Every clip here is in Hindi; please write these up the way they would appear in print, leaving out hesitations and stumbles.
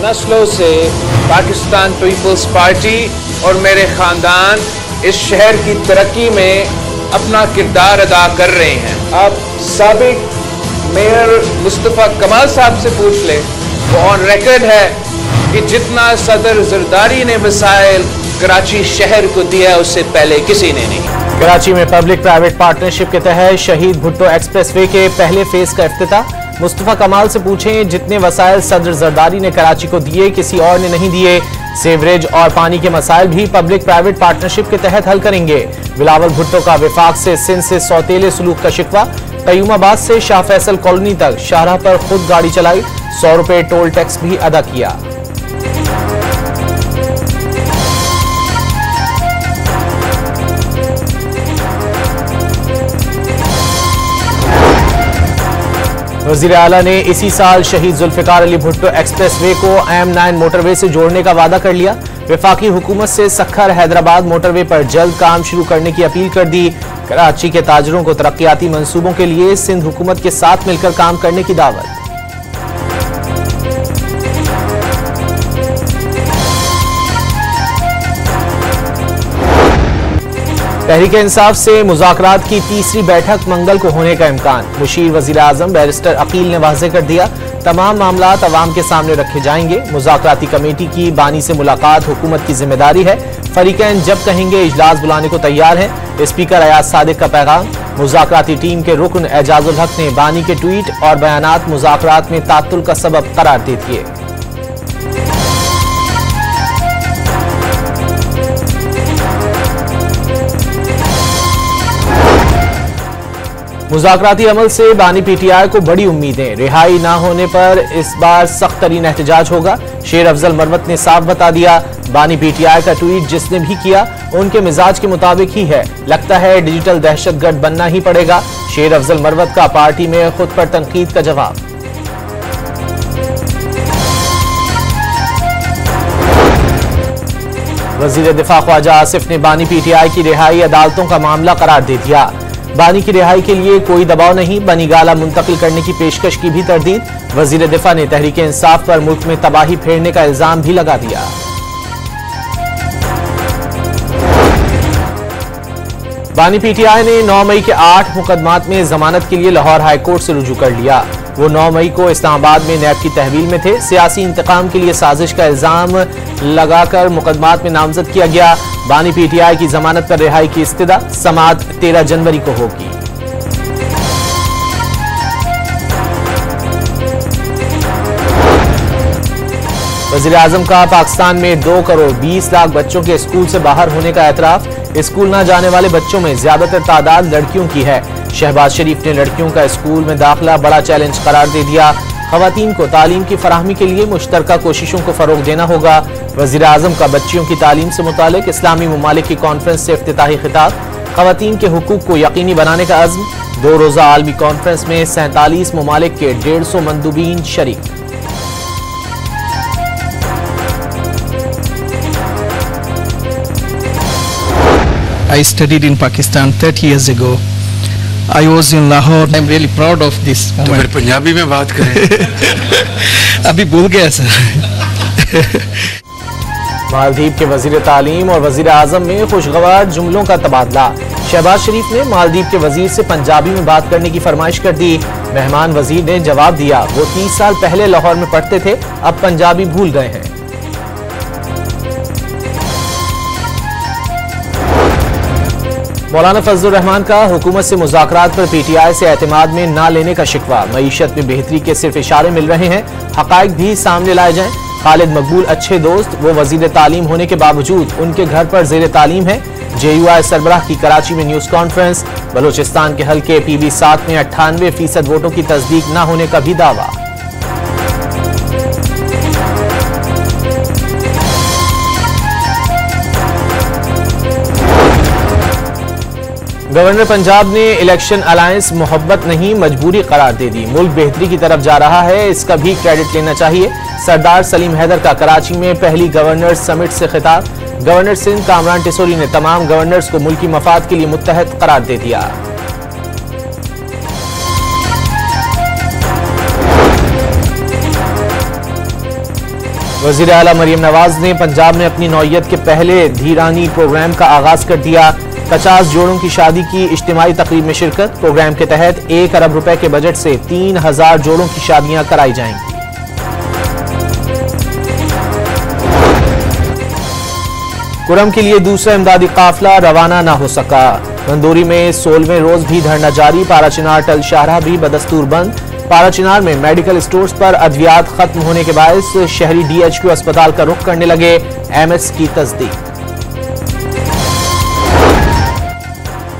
नस्लों से पाकिस्तान पीपल्स पार्टी और मेरे खानदान इस शहर की तरक्की में अपना किरदार अदा कर रहे हैं। आप साबिक मेयर मुस्तफ़ा कमाल साहब से पूछ लें, वो ऑन रिकॉर्ड है कि जितना सदर जरदारी ने वसाइल कराची शहर को दिया उससे पहले किसी ने नहीं। कराची में पब्लिक प्राइवेट पार्टनरशिप के तहत शहीद भुट्टो एक्सप्रेसवे के पहले फेज का इफ्तिताह। मुस्तफ़ा कमाल से पूछें, जितने वसाइल सदर जरदारी ने कराची को दिए किसी और ने नहीं दिए। सीवरेज और पानी के मसाइल भी पब्लिक प्राइवेट पार्टनरशिप के तहत हल करेंगे। बिलावल भुट्टो का विफाक से सिंध से सौतेले सलूक का शिकवा। कयूमाबाद से शाह फैसल कॉलोनी तक शाहराह पर खुद गाड़ी चलाई, 100 रुपए टोल टैक्स भी अदा किया। वज़ीर आला ने इसी साल शहीद जुल्फ़िकार अली भुट्टो एक्सप्रेसवे को M9 मोटरवे से जोड़ने का वादा कर लिया। वफाकी हुकूमत से सखर हैदराबाद मोटरवे पर जल्द काम शुरू करने की अपील कर दी। कराची के ताजरों को तरक्याती मंसूबों के लिए सिंध हुकूमत के साथ मिलकर काम करने की दावत। तहरीक-ए-इंसाफ से मुज़ाकरात की तीसरी बैठक मंगल को होने का इम्कान। मुशीर वज़ीर आज़म बैरिस्टर अकील ने वाज़ेह कर दिया, तमाम मामलात अवाम के सामने रखे जाएंगे। मुज़ाकराती कमेटी की बानी से मुलाकात हुकूमत की जिम्मेदारी है। फरीकैन जब कहेंगे इजलास बुलाने को तैयार हैं। स्पीकर अयाज सादिक का पैगाम। मुज़ाकराती टीम के रुकन एजाजुल हक ने बानी के ट्वीट और बयानात मुज़ाकरात में तात्तुल का सबब करार दे दिए। मुज़ाकराती अमल से बानी पीटीआई को बड़ी उम्मीदें। रिहाई ना होने पर इस बार सख्त तरीन एहतजाज होगा। शेर अफजल मरवत ने साफ बता दिया, बानी पीटीआई का ट्वीट जिसने भी किया उनके मिजाज के मुताबिक ही है। लगता है डिजिटल दहशतगर्द बनना ही पड़ेगा। शेर अफजल मरवत का पार्टी में खुद पर तनकीद का जवाब। वजीर दिफा ख्वाजा आसिफ ने बानी पीटीआई की रिहाई अदालतों का मामला करार दे दिया। बानी की रिहाई के लिए कोई दबाव नहीं, बनी गाला मुंतकिल करने की पेशकश की भी तरदीद। वजीर दिफा ने तहरीक इंसाफ पर मुल्क में तबाही फेरने का इल्जाम भी लगा दिया। बानी पीटीआई ने 9 मई के 8 मुकदमात में जमानत के लिए लाहौर हाई कोर्ट से रुजू कर लिया। वो 9 मई को इस्लामाबाद में नैब की तहवील में थे। सियासी इंतकाम के लिए साजिश का इल्जाम लगाकर मुकदमात में नामजद किया गया। बानी पीटीआई की जमानत पर रिहाई की इस्तदा समाअत 13 जनवरी को होगी। वज़ीर आज़म का पाकिस्तान में 2 करोड़ 20 लाख बच्चों के स्कूल से बाहर होने का एतराफ। स्कूल न जाने वाले बच्चों में ज्यादातर तादाद लड़कियों की है। शहबाज शरीफ ने लड़कियों का स्कूल में दाखिला बड़ा चैलेंज करार दे दिया। खवातीन को तालीम की फराहमी के लिए मुश्तरका कोशिशों को फरोग देना होगा। वज़ीर आज़म का बच्चियों की तालीम से मुतालिक इस्लामी ममालिक की कॉन्फ्रेंस से इफ्तिताही खिताब। खवातीन के हुकूक को यकीनी बनाने का अज़्म। 2 रोज़ा आलमी कॉन्फ्रेंस में 47 ममालिक के 150 मंदूबीन शरीक। I studied in Pakistan 30 years ago. I was in Lahore. I'm really proud of this moment. तो फिर पंजाबी में बात करें। अभी भूल गया सर। मालदीव के वजीर तालीम और वजीर आजम में खुशगवार जुमलों का तबादला। शहबाज शरीफ ने मालदीव के वजीर से पंजाबी में बात करने की फरमाइश कर दी। मेहमान वजीर ने जवाब दिया, वो 30 साल पहले लाहौर में पढ़ते थे, अब पंजाबी भूल गए हैं। मौलाना फजलुर रहमान का हुकूमत से मुज़ाकरात पर पीटीआई से एतमाद में ना लेने का शिकवा। मईशत में बेहतरी के सिर्फ इशारे मिल रहे हैं, हकाइक भी सामने लाए जाएं। खालिद मकबूल अच्छे दोस्त, वो वजीर तालीम होने के बावजूद उनके घर पर जेर तालीम है। JUI सरबराह की कराची में न्यूज कॉन्फ्रेंस। बलोचिस्तान के हल्के PB7 में 98% वोटों की तस्दीक न होने का भी दावा। गवर्नर पंजाब ने इलेक्शन अलायंस मोहब्बत नहीं मजबूरी करार दे दी। मुल्क बेहतरी की तरफ जा रहा है, इसका भी क्रेडिट लेना चाहिए। सरदार सलीम हैदर का कराची में पहली गवर्नर्स समिट से खिताब। गवर्नर सिंध कामरान टिसोरी ने तमाम गवर्नर्स को मुल्की मफाद के लिए मुत्तहद करार दे दिया। वज़ीर आला मरियम नवाज ने पंजाब में अपनी नौइयत के पहले धीरानी प्रोग्राम का आगाज कर दिया। 50 जोड़ों की शादी की इज्तिमाई तकरीब में शिरकत। प्रोग्राम के तहत 1 अरब रुपए के बजट से 3000 जोड़ों की शादियां कराई जाएंगी। कुरम के लिए दूसरा इमदादी काफिला रवाना न हो सका। मंदोरी में 16वें रोज भी धरना जारी। पाराचिनार टल शाहराह भी बदस्तूर बंद। पाराचिनार में मेडिकल स्टोर्स पर अद्वियात खत्म होने के बायस शहरी DHQ अस्पताल का रुख करने लगे MS की तस्दीक।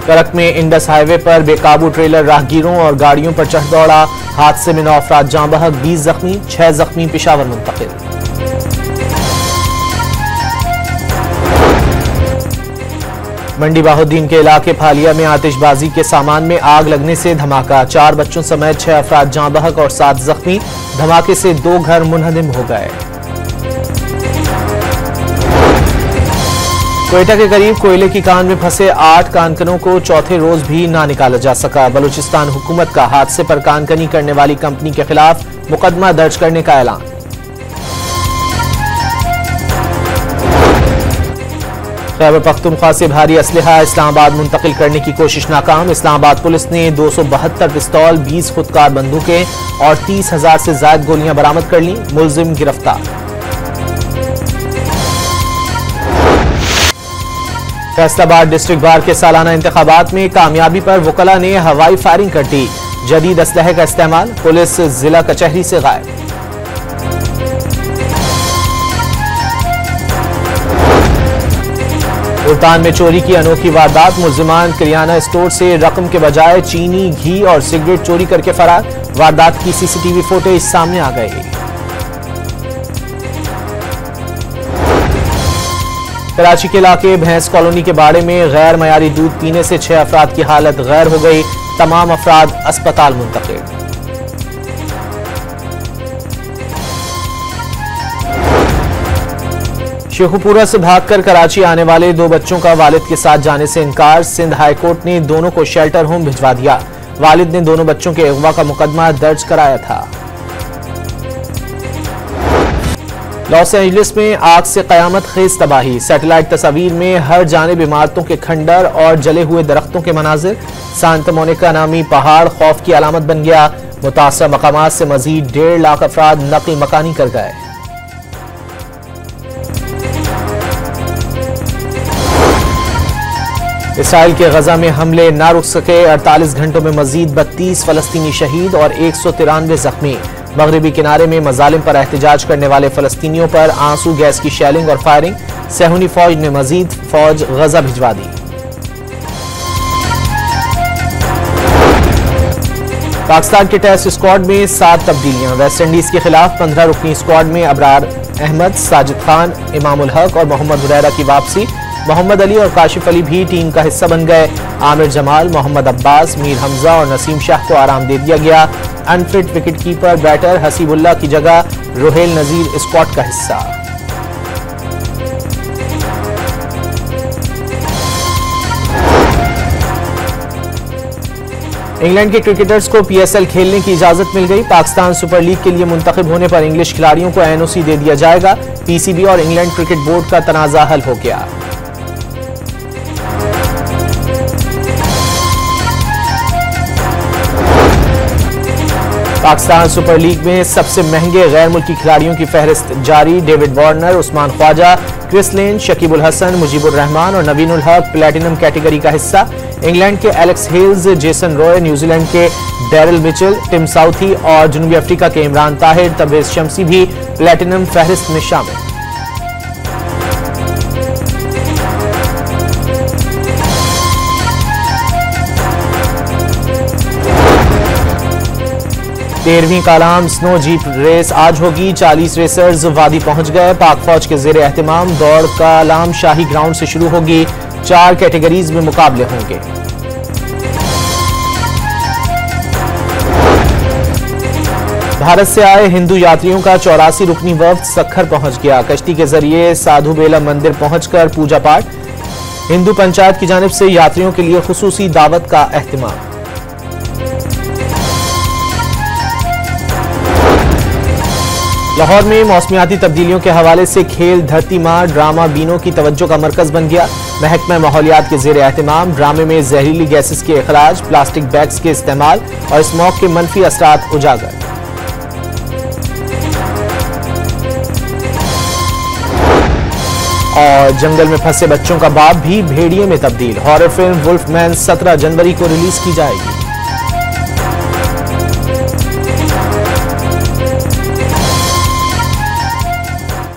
करक में इंडस हाईवे पर बेकाबू ट्रेलर राहगीरों और गाड़ियों पर चढ़ दौड़ा। हादसे में 9 अफराद जाँ बहक, 20 जख्मी, 6 जख्मी पेशावर मुंतकिल। मंडी बाहुद्दीन के इलाके फालिया में आतिशबाजी के सामान में आग लगने से धमाका। 4 बच्चों समेत 6 अफराद जाँ बहक और 7 जख्मी। धमाके से 2 घर मुनहदिम हो गए। कोयटा के करीब कोयले की कान में फंसे 8 कानकनों को चौथे रोज भी ना निकाला जा सका। बलूचिस्तान हुकूमत का हादसे पर कानकनी करने वाली कंपनी के खिलाफ मुकदमा दर्ज करने का ऐलान। खैबर पख्तूनख्वा से भारी असलहा इस्लामाबाद मुंतकिल करने की कोशिश नाकाम। इस्लामाबाद पुलिस ने 272 पिस्तौल, 20 खुदकार बंदूकें और 30,000 से ज्यादा गोलियां बरामद कर लीं। मुलजिम गिरफ्तार। फैसलाबाद डिस्ट्रिक्ट बार के सालाना इंतखाबात में कामयाबी पर वकला ने हवाई फायरिंग कर दी। जदीद असलहे का इस्तेमाल। पुलिस जिला कचहरी से गायब। मुल्तान में चोरी की अनोखी वारदात। मुलजिमान किराना स्टोर से रकम के बजाय चीनी, घी और सिगरेट चोरी करके फरार। वारदात की CCTV फुटेज सामने आ गई। कराची के इलाके भैंस कॉलोनी के बाड़े में गैर मयारी दूध पीने से 6 अफराद की हालत गैर हो गई। तमाम अफराद अस्पताल मुंतकिल। शेखुपुरा से भागकर कराची आने वाले 2 बच्चों का वालिद के साथ जाने से इनकार। सिंध हाईकोर्ट ने दोनों को शेल्टर होम भिजवा दिया। वालिद ने दोनों बच्चों के अगवा का मुकदमा दर्ज कराया था। लॉस एंजलिस में आग से कयामत खेज तबाही। सैटेलाइट तस्वीर में हर जानिब इमारतों के खंडर और जले हुए दरख्तों के मनाजिर। सांता मोनिका नामी पहाड़ खौफ की अलामत बन गया। मुतासर मकामात से मजीद 1.5 लाख अफराद नकल मकानी कर गए। इसराइल के गजा में हमले ना रुक सके। 48 घंटों में मजीद 32 फलस्तीनी शहीद और 193 जख्मी। मगरबी किनारे में मजालिम पर एहतजाज करने वाले फलस्तीनियों पर आंसू गैस की शेलिंग और फायरिंग। सहूनी फौज ने मजीद फौज गजा भिजवा दी। पाकिस्तान के टेस्ट स्क्वाड में 7 तब्दीलियां। वेस्ट इंडीज के खिलाफ 15 रुकनी स्क्वाड में अबरार अहमद, साजिद खान, इमामुल हक और मोहम्मद हुरैरा की वापसी। मोहम्मद अली और काशिफ अली भी टीम का हिस्सा बन गए। आमिर जमाल, मोहम्मद अब्बास, मीर हमजा और नसीम शाह को आराम दे दिया गया। Unfit wicket keeper batter Hasibullah की जगह रोहेल नजीर स्क्वाड का हिस्सा। इंग्लैंड के क्रिकेटर्स को PSL खेलने की इजाजत मिल गई। पाकिस्तान सुपर लीग के लिए मुंतखब होने पर इंग्लिश खिलाड़ियों को NOC दे दिया जाएगा। PCB और इंग्लैंड क्रिकेट बोर्ड का तनाजा हल हो गया। पाकिस्तान सुपर लीग में सबसे महंगे गैर मुल्की खिलाड़ियों की फहरिस्त जारी। David Warner, Usman Khawaja, Chris Lynn, Shakib ul Hasan, Mujeebur Rahman और नवीन उल हक प्लेटिनम कैटेगरी का हिस्सा। इंग्लैंड के Alex Hales, Jason Roy, New Zealand के डैरिल मिचेल, टिम साउथी और जनूबी अफ्रीका के इमरान ताहिर, तबरेज शम्सी भी प्लेटिनम फहरिस्त में शामिल। तेरहवीं कालाम स्नो जीप रेस आज होगी। 40 रेसर्स वादी पहुंच गए। पाक फौज के जेर एहतिमाम दौड़ कालाम शाही ग्राउंड से शुरू होगी। 4 कैटेगरीज में मुकाबले होंगे। भारत से आए हिंदू यात्रियों का 84 रुकनी वफ्द सक्खर पहुंच गया। कश्ती के जरिए साधु बेला मंदिर पहुंचकर पूजा पाठ। हिंदू पंचायत की जानिब से यात्रियों के लिए खुसूसी दावत का एहतिमाम। लाहौर में मौसमियाती तब्दीलियों के हवाले से खेल धरती माँ ड्रामा बीनों की तवज्जो का मरकज बन गया। महकमा माहौलियात के ज़ेर एहतमाम ड्रामे में जहरीली गैसेस के अखराज, प्लास्टिक बैग्स के इस्तेमाल और स्मोक के मनफी असरात उजागर। और जंगल में फंसे बच्चों का बाप भी भेड़िए में तब्दील। हॉरर फिल्म वुल्फ मैन 17 जनवरी को रिलीज की जाएगी।